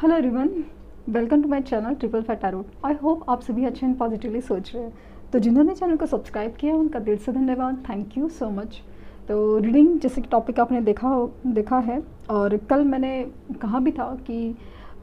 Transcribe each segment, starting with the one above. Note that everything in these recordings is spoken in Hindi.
Hello everyone, welcome to my channel triple fat tarot. I hope आप सभी अच्छे एंड पॉजिटिवली सोच रहे हैं। तो जिन्होंने चैनल को सब्सक्राइब किया उनका दिल से धन्यवाद, थैंक यू सो मच। तो रीडिंग जैसे कि टॉपिक आपने देखा है, और कल मैंने कहा भी था कि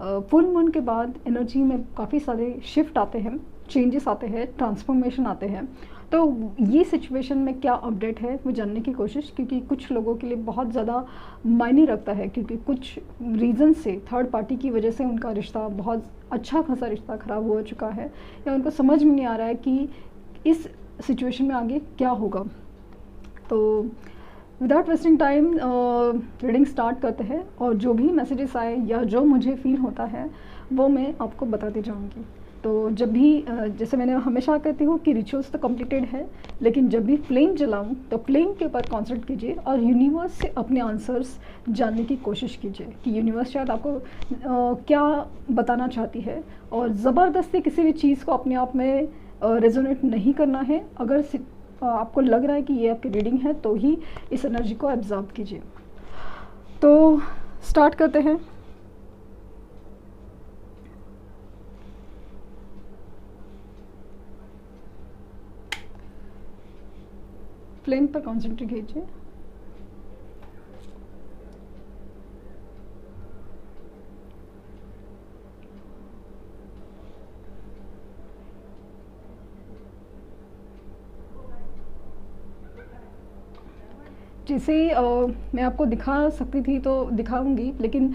फुल मून के बाद एनर्जी में काफ़ी सारे शिफ्ट आते हैं, चेंजेस आते हैं, ट्रांसफॉर्मेशन आते हैं। तो ये सिचुएशन में क्या अपडेट है वो जानने की कोशिश, क्योंकि कुछ लोगों के लिए बहुत ज़्यादा मायने रखता है, क्योंकि कुछ रीज़न से थर्ड पार्टी की वजह से उनका रिश्ता, बहुत अच्छा खासा रिश्ता ख़राब हो चुका है, या उनको समझ में नहीं आ रहा है कि इस सिचुएशन में आगे क्या होगा। तो without wasting time reading start करते हैं, और जो भी मैसेजेस आए या जो मुझे फील होता है वो मैं आपको बताती जाऊंगी। तो जब भी जैसे मैंने हमेशा कहती हूँ कि रिचुअल्स तो कंप्लीटेड है, लेकिन जब भी फ्लेम जलाऊँ तो फ्लेम के ऊपर कॉन्सेंट्रेट कीजिए और यूनिवर्स से अपने आंसर्स जानने की कोशिश कीजिए कि यूनिवर्स शायद आपको क्या बताना चाहती है। और ज़बरदस्ती किसी भी चीज़ को अपने आप में रेजोनेट नहीं करना है। अगर आपको लग रहा है कि ये आपकी रीडिंग है तो ही इस एनर्जी को एब्जॉर्ब कीजिए। तो स्टार्ट करते हैं। फ्लेम पर कॉन्सेंट्रेट कीजिए। जैसे मैं आपको दिखा सकती थी तो दिखाऊंगी, लेकिन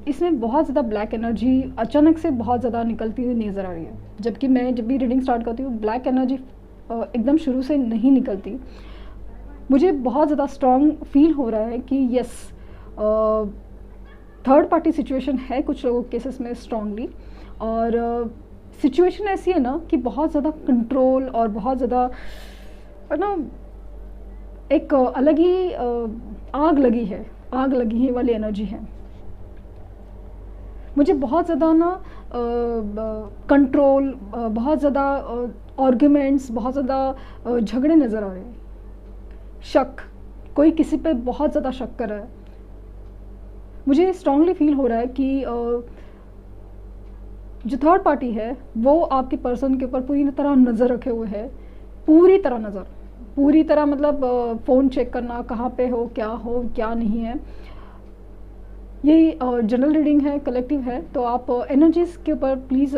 इसमें बहुत ज़्यादा ब्लैक एनर्जी अचानक से बहुत ज़्यादा निकलती हुई नज़र आ रही है। जबकि मैं जब भी रीडिंग स्टार्ट करती हूँ ब्लैक एनर्जी एकदम शुरू से नहीं निकलती। मुझे बहुत ज़्यादा स्ट्रॉन्ग फील हो रहा है कि यस, थर्ड पार्टी सिचुएशन है कुछ लोगों के केसेस में स्ट्रांगली। और सिचुएशन ऐसी है ना कि बहुत ज़्यादा कंट्रोल और बहुत ज़्यादा ना एक अलग ही आग लगी है वाली एनर्जी है। मुझे बहुत ज़्यादा ना कंट्रोल, बहुत ज़्यादा आर्ग्यूमेंट्स, बहुत ज़्यादा झगड़े नज़र आ रहे हैं। शक, कोई किसी पे बहुत ज़्यादा शक कर रहा है। मुझे स्ट्रांगली फील हो रहा है कि जो थर्ड पार्टी है वो आपके पर्सन के ऊपर पूरी तरह नज़र रखे हुए है। पूरी तरह मतलब फ़ोन चेक करना, कहाँ पे हो क्या नहीं है। ये जनरल रीडिंग है, कलेक्टिव है, तो आप एनर्जीज के ऊपर प्लीज़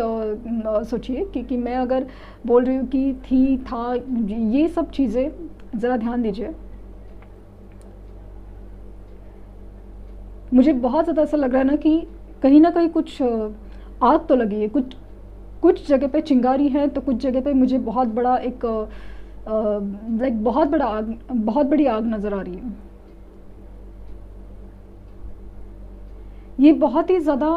सोचिए, क्योंकि मैं अगर बोल रही हूँ कि थी, था, ये सब चीज़ें ज़रा ध्यान दीजिए। मुझे बहुत ज़्यादा ऐसा लग रहा है ना कहीं कुछ आग तो लगी है। कुछ जगह पे चिंगारी है, तो कुछ जगह पे मुझे बहुत बड़ा एक बहुत बड़ी आग नज़र आ रही है। ये बहुत ही ज़्यादा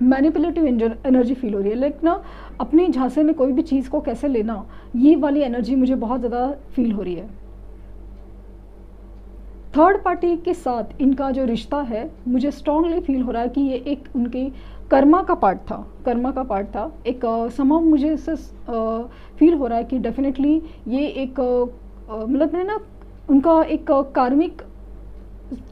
मैनिपुलेटिव एनर्जी फील हो रही है। लाइक ना, अपने झांसे में कोई भी चीज़ को कैसे लेना, ये वाली एनर्जी मुझे बहुत ज़्यादा फील हो रही है। थर्ड पार्टी के साथ इनका जो रिश्ता है, मुझे स्ट्रांगली फील हो रहा है कि ये एक उनकी कर्मा का पार्ट था। एक समाव मुझे इससे फील हो रहा है कि डेफिनेटली ये एक मतलब है ना, उनका एक कार्मिक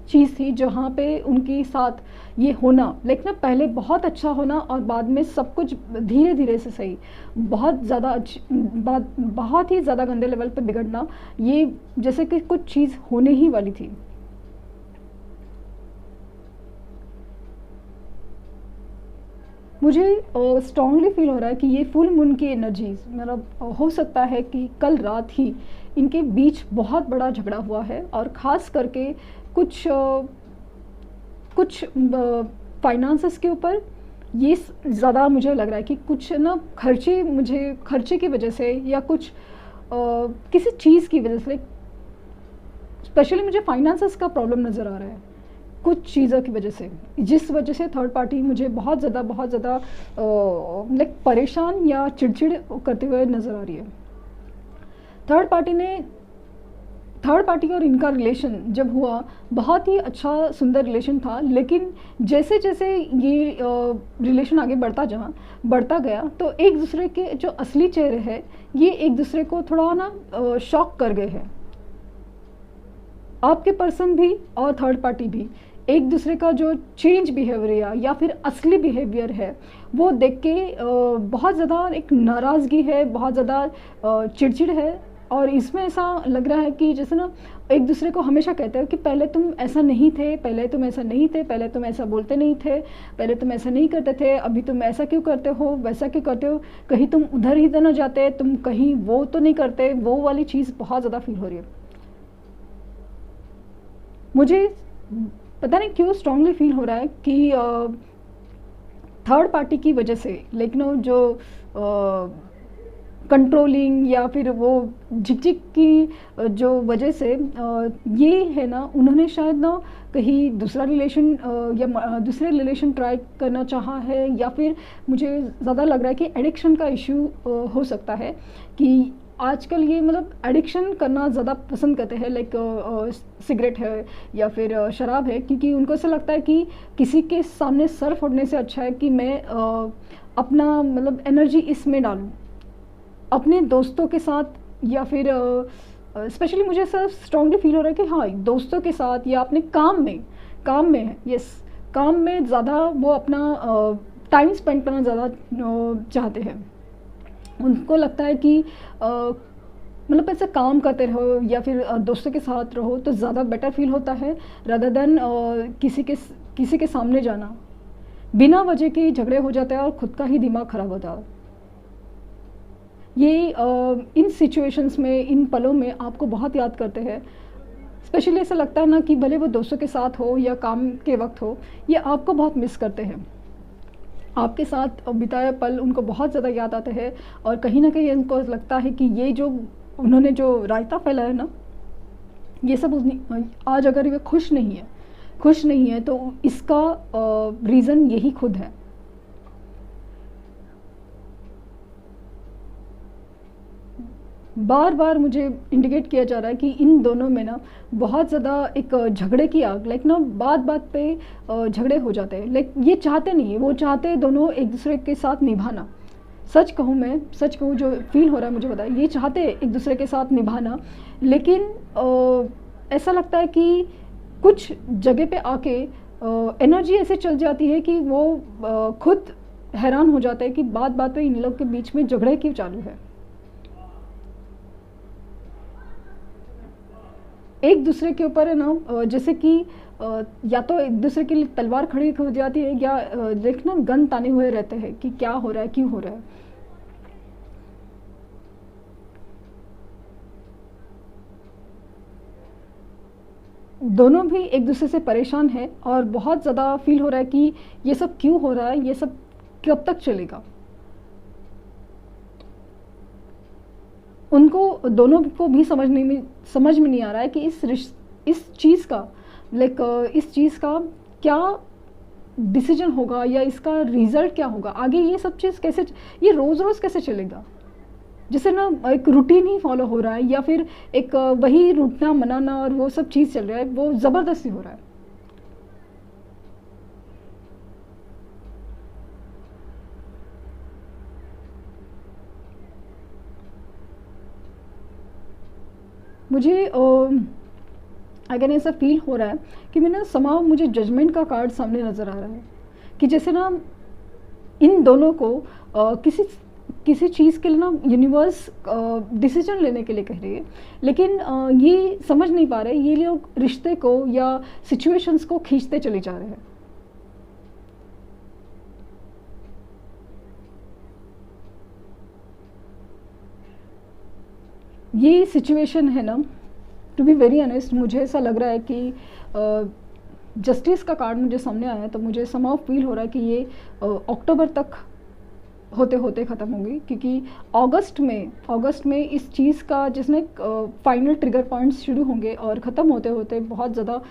चीज़ थी जहाँ पे उनके साथ ये होना, लेकिन ना पहले बहुत अच्छा होना और बाद में सब कुछ धीरे धीरे से सही, बहुत ही ज़्यादा गंदे लेवल पे बिगड़ना, ये जैसे कि कुछ चीज़ होने ही वाली थी। मुझे स्ट्रांगली फील हो रहा है कि ये फुल मून की एनर्जीज, मतलब हो सकता है कि कल रात ही इनके बीच बहुत बड़ा झगड़ा हुआ है, और ख़ास करके कुछ फाइनेंसेस के ऊपर ये ज़्यादा मुझे लग रहा है कि कुछ ना खर्चे की वजह से, या कुछ किसी चीज़ की वजह से, स्पेशली मुझे फाइनेंसेस का प्रॉब्लम नज़र आ रहा है कुछ चीज़ों की वजह से, जिस वजह से थर्ड पार्टी मुझे बहुत ज़्यादा लाइक परेशान या चिड़चिड़ करते हुए नज़र आ रही है। थर्ड पार्टी और इनका रिलेशन जब हुआ, बहुत ही अच्छा सुंदर रिलेशन था, लेकिन जैसे जैसे ये रिलेशन आगे बढ़ता गया, तो एक दूसरे के जो असली चेहरे हैं ये एक दूसरे को थोड़ा ना शॉक कर गए हैं। आपके पर्सन भी और थर्ड पार्टी भी एक दूसरे का जो चेंज बिहेवियर या फिर असली बिहेवियर है वो देख के बहुत ज़्यादा एक नाराज़गी है, बहुत ज़्यादा चिड़चिड़ है। और इसमें ऐसा लग रहा है कि जैसे ना एक दूसरे को हमेशा कहते हो कि पहले तुम ऐसा नहीं थे, पहले तुम ऐसा नहीं थे, पहले तुम ऐसा बोलते नहीं थे, पहले तुम ऐसा नहीं करते थे, अभी तुम ऐसा क्यों करते हो, वैसा क्यों करते हो, कहीं तुम उधर ही तो ना जाते, तुम कहीं वो तो नहीं करते। वो वाली चीज़ बहुत ज़्यादा फील हो रही है मुझे। पता नहीं क्यों स्ट्रांगली फील हो रहा है कि थर्ड पार्टी की वजह से, लेकिन जो कंट्रोलिंग या फिर वो झिकझिक की जो वजह से ये है ना, उन्होंने शायद ना कहीं दूसरा रिलेशन या दूसरे रिलेशन ट्राई करना चाहा है, या फिर मुझे ज़्यादा लग रहा है कि एडिक्शन का इशू हो सकता है कि आजकल ये मतलब एडिक्शन करना ज़्यादा पसंद करते हैं, लाइक सिगरेट है या फिर शराब है, क्योंकि उनको ऐसा लगता है कि किसी के सामने सर फोड़ने से अच्छा है कि मैं अपना मतलब एनर्जी इसमें डालूं, अपने दोस्तों के साथ या फिर स्पेशली मुझे ऐसा स्ट्रांगली फील हो रहा है कि हाँ, दोस्तों के साथ या अपने काम में यस, काम में ज़्यादा वो अपना टाइम स्पेंड करना ज़्यादा चाहते हैं। उनको लगता है कि मतलब ऐसे काम करते रहो या फिर दोस्तों के साथ रहो तो ज़्यादा बेटर फील होता है, रादर देन किसी के सामने जाना। बिना वजह के झगड़े हो जाते हैं और खुद का ही दिमाग ख़राब होता है। ये इन सिचुएशंस में, इन पलों में आपको बहुत याद करते हैं। स्पेशली ऐसा लगता है ना कि भले वो दोस्तों के साथ हो या काम के वक्त हो, ये आपको बहुत मिस करते हैं। आपके साथ बिताए पल उनको बहुत ज़्यादा याद आते हैं, और कहीं ना कहीं उनको लगता है कि ये जो उन्होंने जो रायता फैला है ना, ये सब आज अगर ये खुश नहीं है तो इसका रीज़न यही खुद है। बार बार मुझे इंडिकेट किया जा रहा है कि इन दोनों में ना बहुत ज़्यादा एक झगड़े की आग, लाइक ना बात पे झगड़े हो जाते हैं। लाइक ये चाहते नहीं है, वो चाहते दोनों एक दूसरे के साथ निभाना। सच कहूँ जो फील हो रहा है मुझे पता है, ये चाहते एक दूसरे के साथ निभाना, लेकिन ऐसा लगता है कि कुछ जगह पे आके एनर्जी ऐसे चल जाती है कि वो खुद हैरान हो जाता है कि बात पे इन लोग के बीच में झगड़े क्यों चालू है। एक दूसरे के ऊपर है ना, जैसे कि या तो एक दूसरे के लिए तलवार खड़ी हो जाती है, या देखना गन ताने हुए रहते हैं कि क्या हो रहा है, क्यों हो रहा है। दोनों भी एक दूसरे से परेशान है और बहुत ज़्यादा फील हो रहा है कि ये सब क्यों हो रहा है, ये सब कब तक चलेगा। उनको दोनों को भी समझ में नहीं आ रहा है कि इस चीज़ का इस चीज़ का क्या डिसीजन होगा या इसका रिजल्ट क्या होगा आगे। ये सब चीज़ कैसे, ये रोज़ कैसे चलेगा। जैसे ना एक रूटीन ही फॉलो हो रहा है, या फिर एक वही रूटना मनाना और वो सब चीज़ चल रहा है, वो ज़बरदस्ती हो रहा है। मुझे अगर ऐसा फील हो रहा है कि मैं ना समाव मुझे जजमेंट का कार्ड सामने नज़र आ रहा है कि जैसे ना इन दोनों को किसी चीज़ के लिए ना यूनिवर्स डिसीजन लेने के लिए कह रही है, लेकिन ये समझ नहीं पा रहे, ये लोग रिश्ते को या सिचुएशंस को खींचते चले जा रहे हैं। ये सिचुएशन है ना, टू बी वेरी ऑनेस्ट, मुझे ऐसा लग रहा है कि जस्टिस का कार्ड मुझे सामने आया है, तो मुझे समाव फील हो रहा है कि ये अक्टूबर तक होते होते ख़त्म होगी, क्योंकि अगस्त में इस चीज़ का जिसमें फाइनल ट्रिगर पॉइंट्स शुरू होंगे और ख़त्म होते होते बहुत ज़्यादा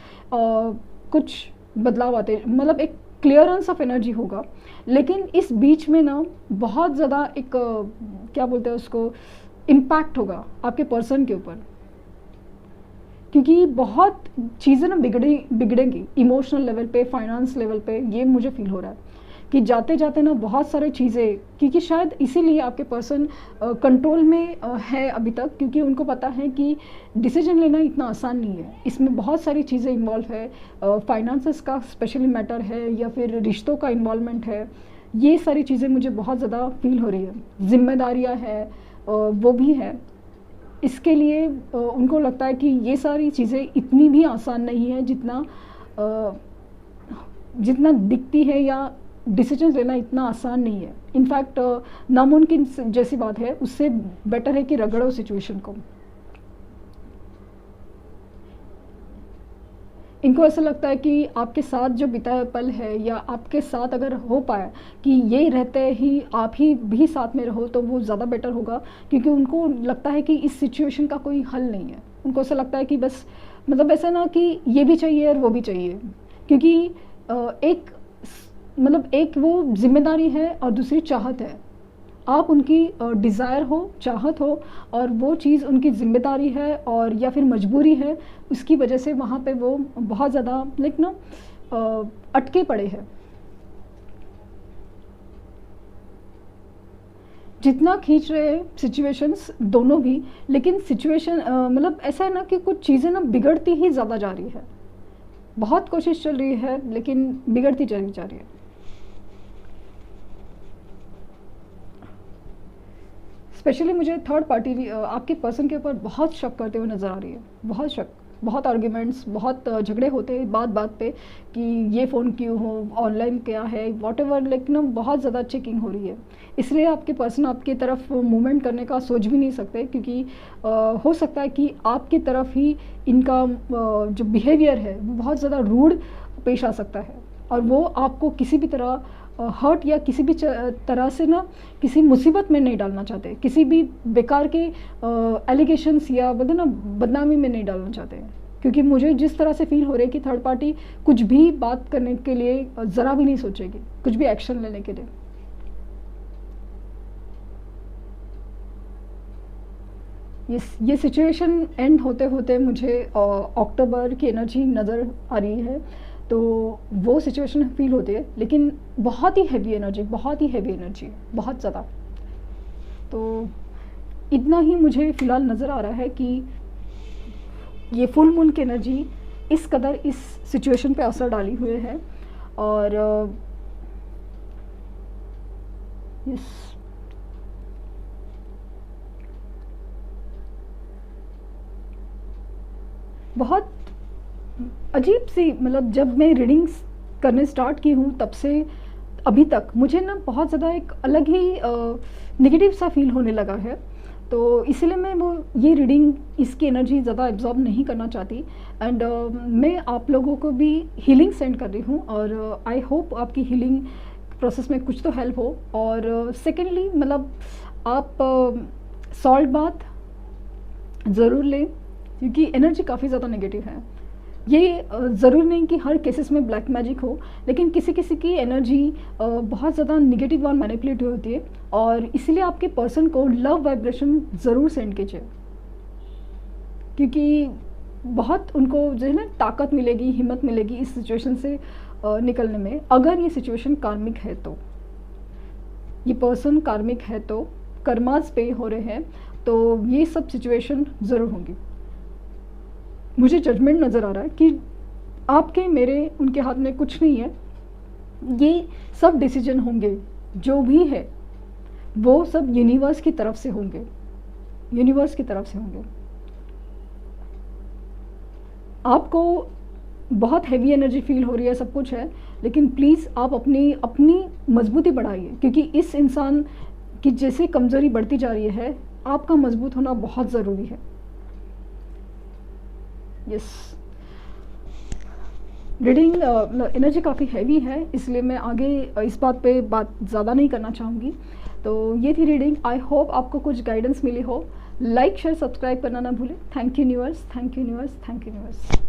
कुछ बदलाव आते, मतलब एक क्लियरेंस ऑफ एनर्जी होगा। लेकिन इस बीच में ना बहुत ज़्यादा एक क्या बोलते हैं उसको, इम्पैक्ट होगा आपके पर्सन के ऊपर, क्योंकि बहुत चीज़ें ना बिगड़ेंगी इमोशनल लेवल पे, फाइनेंस लेवल पे, ये मुझे फील हो रहा है। कि जाते जाते ना बहुत सारी चीज़ें, क्योंकि शायद इसीलिए आपके पर्सन कंट्रोल में है अभी तक, क्योंकि उनको पता है कि डिसीजन लेना इतना आसान नहीं है, इसमें बहुत सारी चीज़ें इन्वॉल्व है, फाइनेंसेस का स्पेशली मैटर है या फिर रिश्तों का इन्वॉल्वमेंट है। ये सारी चीज़ें मुझे बहुत ज़्यादा फील हो रही है, जिम्मेदारियाँ हैं वो भी है। इसके लिए उनको लगता है कि ये सारी चीज़ें इतनी भी आसान नहीं है जितना दिखती है, या डिसीजन लेना इतना आसान नहीं है। इनफैक्ट नामुमकिन जैसी बात है, उससे बेटर है कि रगड़ो सिचुएशन को। इनको ऐसा लगता है कि आपके साथ जो बिताया पल है, या आपके साथ अगर हो पाए कि ये रहते ही आप ही भी साथ में रहो तो वो ज़्यादा बेटर होगा, क्योंकि उनको लगता है कि इस सिचुएशन का कोई हल नहीं है। उनको ऐसा लगता है कि बस मतलब ऐसा ना कि ये भी चाहिए और वो भी चाहिए, क्योंकि एक वो जिम्मेदारी है और दूसरी चाहत है। आप उनकी डिज़ायर हो, चाहत हो, और वो चीज़ उनकी ज़िम्मेदारी है और या फिर मजबूरी है, उसकी वजह से वहाँ पे वो बहुत ज़्यादा अटके पड़े हैं। जितना खींच रहे हैं सिचुएशंस दोनों भी, लेकिन सिचुएशन ऐसा है ना कि कुछ चीज़ें ना बिगड़ती ही ज़्यादा जा रही है। बहुत कोशिश चल रही है लेकिन बिगड़ती चली जा रही है। स्पेशली मुझे थर्ड पार्टी आपके पर्सन के ऊपर बहुत शक करते हुए नज़र आ रही है, बहुत शक, बहुत आर्ग्यूमेंट्स, बहुत झगड़े होते हैं बात बात पे कि ये फ़ोन क्यों हो, ऑनलाइन क्या है, वॉटेवर, लेकिन बहुत ज़्यादा चेकिंग हो रही है। इसलिए आपके पर्सन आपकी तरफ मूवमेंट करने का सोच भी नहीं सकते, क्योंकि हो सकता है कि आपकी तरफ ही इनका जो बिहेवियर है वो बहुत ज़्यादा रूड पेश आ सकता है, और वो आपको किसी भी तरह हर्ट या किसी भी तरह से ना किसी मुसीबत में नहीं डालना चाहते, किसी भी बेकार के एलिगेशंस या बोलते ना बदनामी में नहीं डालना चाहते हैं। क्योंकि मुझे जिस तरह से फील हो रहा है कि थर्ड पार्टी कुछ भी बात करने के लिए ज़रा भी नहीं सोचेगी, कुछ भी एक्शन लेने के लिए। ये सिचुएशन एंड होते होते मुझे अक्टूबर की एनर्जी नज़र आ रही है, तो वो सिचुएशन फील होती है, लेकिन बहुत ही हैवी एनर्जी, बहुत ही हैवी एनर्जी, बहुत ज़्यादा। तो इतना ही मुझे फ़िलहाल नज़र आ रहा है कि ये फुल मून की एनर्जी इस कदर इस सिचुएशन पे असर डाली हुए है, और बहुत अजीब सी, जब मैं रीडिंग्स करने स्टार्ट की हूँ तब से अभी तक मुझे ना बहुत ज़्यादा एक अलग ही नेगेटिव सा फील होने लगा है। तो इसीलिए मैं ये रीडिंग, इसकी एनर्जी ज़्यादा एब्जॉर्ब नहीं करना चाहती, एंड मैं आप लोगों को भी हीलिंग सेंड कर रही हूँ, और आई होप आपकी हीलिंग प्रोसेस में कुछ तो हेल्प हो। और सेकेंडली आप सॉल्ट बाथ ज़रूर लें, क्योंकि एनर्जी काफ़ी ज़्यादा नेगेटिव है। ये ज़रूर नहीं कि हर केसेस में ब्लैक मैजिक हो, लेकिन किसी किसी की एनर्जी बहुत ज़्यादा नेगेटिव और मैनिपुलेटिव होती है, और इसीलिए आपके पर्सन को लव वाइब्रेशन ज़रूर सेंड कीजिए, क्योंकि बहुत उनको जो है ना ताकत मिलेगी, हिम्मत मिलेगी इस सिचुएशन से निकलने में। अगर ये सिचुएशन कार्मिक है तो, ये पर्सन कार्मिक है तो, कर्मास पे हो रहे हैं, तो ये सब सिचुएशन ज़रूर होंगी। मुझे जजमेंट नज़र आ रहा है कि आपके मेरे उनके हाथ में कुछ नहीं है, ये सब डिसीजन होंगे जो भी है वो सब यूनिवर्स की तरफ से होंगे, यूनिवर्स की तरफ से होंगे। आपको बहुत हैवी एनर्जी फील हो रही है, सब कुछ है, लेकिन प्लीज़ आप अपनी मजबूती बढ़ाइए, क्योंकि इस इंसान की जैसे कमज़ोरी बढ़ती जा रही है, आपका मजबूत होना बहुत ज़रूरी है। यस, रीडिंग एनर्जी काफ़ी हैवी है, इसलिए मैं आगे इस बात पे बात ज़्यादा नहीं करना चाहूँगी। तो ये थी रीडिंग, आई होप आपको कुछ गाइडेंस मिली हो। लाइक शेयर सब्सक्राइब करना ना भूलें। Thank you universe, thank you universe, thank you universe.